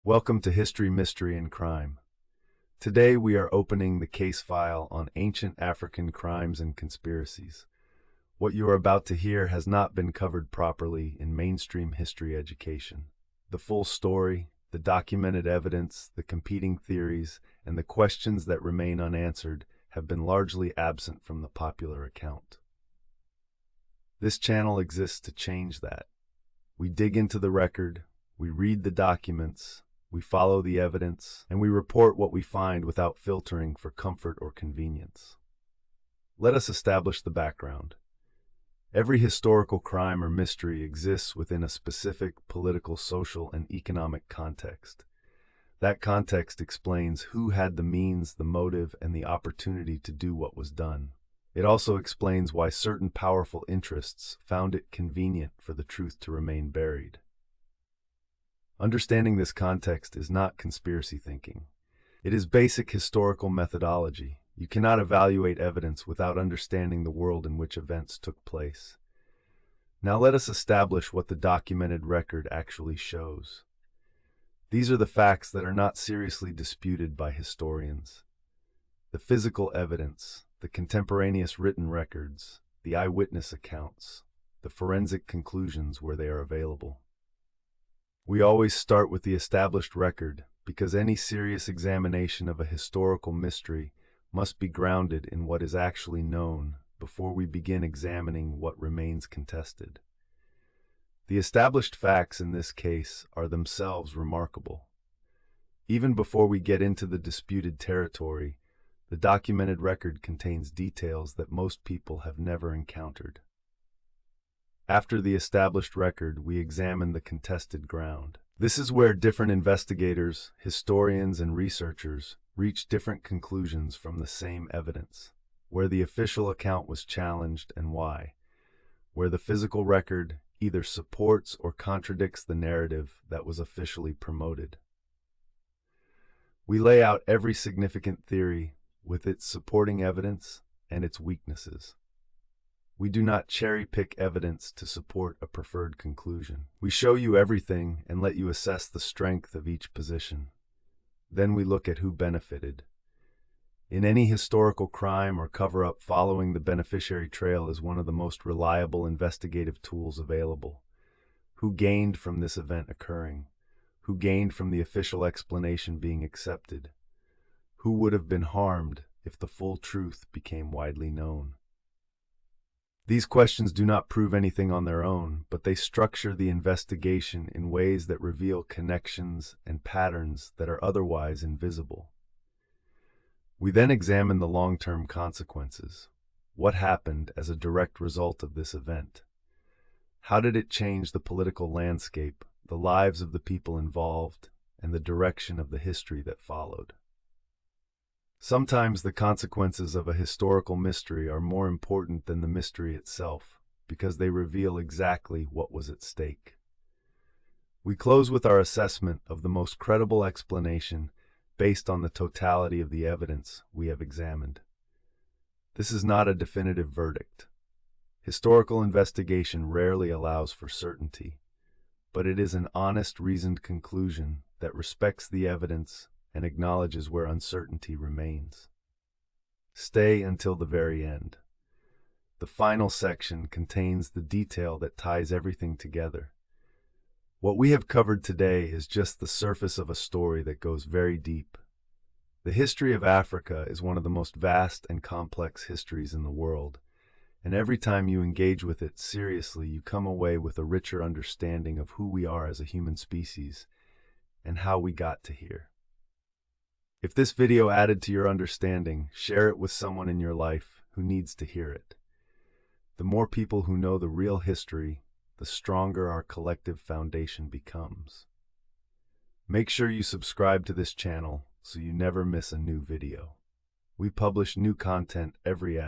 Welcome to History, Mystery, and Crime. Today we are opening the case file on ancient African crimes and conspiracies. What you are about to hear has not been covered properly in mainstream history education. The full story, the documented evidence, the competing theories, and the questions that remain unanswered have been largely absent from the popular account. This channel exists to change that. We dig into the record, we read the documents, we follow the evidence, and we report what we find without filtering for comfort or convenience. Let us establish the background. Every historical crime or mystery exists within a specific political, social, and economic context. That context explains who had the means, the motive, and the opportunity to do what was done. It also explains why certain powerful interests found it convenient for the truth to remain buried. Understanding this context is not conspiracy thinking. It is basic historical methodology. You cannot evaluate evidence without understanding the world in which events took place. Now let us establish what the documented record actually shows. These are the facts that are not seriously disputed by historians. The physical evidence, the contemporaneous written records, the eyewitness accounts, the forensic conclusions where they are available. We always start with the established record because any serious examination of a historical mystery must be grounded in what is actually known before we begin examining what remains contested. The established facts in this case are themselves remarkable. Even before we get into the disputed territory, the documented record contains details that most people have never encountered. After the established record, we examine the contested ground. This is where different investigators, historians, and researchers reach different conclusions from the same evidence, where the official account was challenged and why, where the physical record either supports or contradicts the narrative that was officially promoted. We lay out every significant theory with its supporting evidence and its weaknesses. We do not cherry-pick evidence to support a preferred conclusion. We show you everything and let you assess the strength of each position. Then we look at who benefited. In any historical crime or cover-up, following the beneficiary trail is one of the most reliable investigative tools available. Who gained from this event occurring? Who gained from the official explanation being accepted? Who would have been harmed if the full truth became widely known? These questions do not prove anything on their own, but they structure the investigation in ways that reveal connections and patterns that are otherwise invisible. We then examine the long-term consequences. What happened as a direct result of this event? How did it change the political landscape, the lives of the people involved, and the direction of the history that followed? Sometimes the consequences of a historical mystery are more important than the mystery itself, because they reveal exactly what was at stake. We close with our assessment of the most credible explanation based on the totality of the evidence we have examined. This is not a definitive verdict. Historical investigation rarely allows for certainty, but it is an honest, reasoned conclusion that respects the evidence and acknowledges where uncertainty remains. Stay until the very end. The final section contains the detail that ties everything together. What we have covered today is just the surface of a story that goes very deep. The history of Africa is one of the most vast and complex histories in the world, and every time you engage with it seriously, you come away with a richer understanding of who we are as a human species and how we got to here. If this video added to your understanding, share it with someone in your life who needs to hear it. The more people who know the real history, the stronger our collective foundation becomes. Make sure you subscribe to this channel so you never miss a new video. We publish new content every